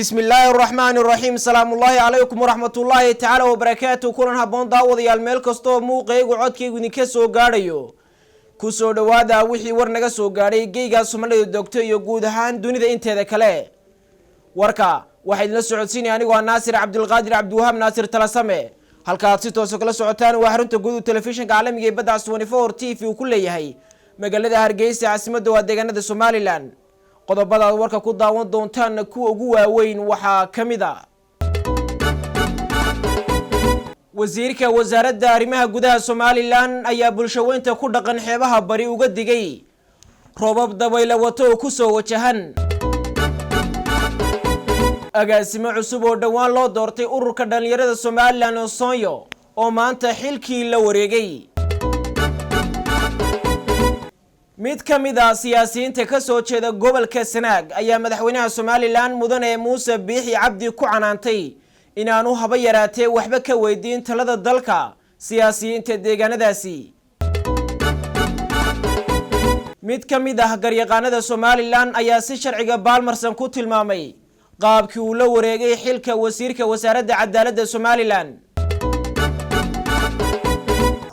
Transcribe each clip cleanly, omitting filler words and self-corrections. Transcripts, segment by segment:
بسم الله الرحمن الرحيم سلام الله عليكم ورحمة الله تعالى وبركاته كلنا هبون داوديال meel kasto muuqaygu codkaygu idinka soo gaadhayo ku soo dhawaada wixii war naga soo gaadhay geeyga Soomaaliya doctor iyo guud ahaan dunida inteeda kale warka waxa idin la socodsiinay anigoo Naasir Cabdulqaadir Abduwahab Naasir Talasame halka aad si toos ah kala socotaan waa xarunta guud telefishinka caalamiga ee badda 24 TV uu ku leeyahay magaalada Hargeysa caasimadda waa deegaanada Somaliland qodobada warka ku daawan doontaan kuwa ugu waaweyn waxa kamida wasiirka wasaaradda arrimaha gudaha Somaliland ayaa bulshaweynta ku dhaqan xeebaha bari uga digay roobab dabayl wato ku soo wajahan agaasimo cusub oo dhawaan loo doortay ururka dhalinyarada Somaliland oo Sooyo oo maanta xilkii la wareegay mid kamid ah siyaasiyiinta ka soo jeeda gobolka Sanaag ayaa madaxweynaha Somaliland mudane Muuse Biixi Cabdi ku canaantay inaanu haba yaraatee waxba ka weydiin talada dalka siyaasiyiinta deegaanadaasi mid kamid ah garyaqaanada Somaliland ayaa si sharciga baalmarsan ku tilmaamay qaabkii uu la wareegay xilka wasiirka wasaaradda cadaaladda Somaliland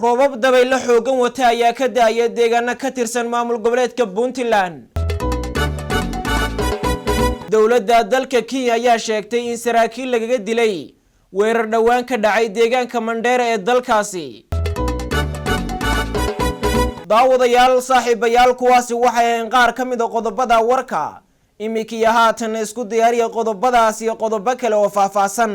roobab dabayl xoogan wata ayaa ka daayay deegaano ka tirsan maamul goboleedka Puntland dawladda dalka Kenya ayaa sheegtay in saraakiil lagaga dilay weerar dhawaan ka dhacay deegaanka Mandheera ee dalkaasi daawadayaal saaxiibayaal kuwaasi waxay qaar kamid ah qodobada warka imikii haatan isku diyaariya qodobadaas iyo qodobo kale oo faahfaahsan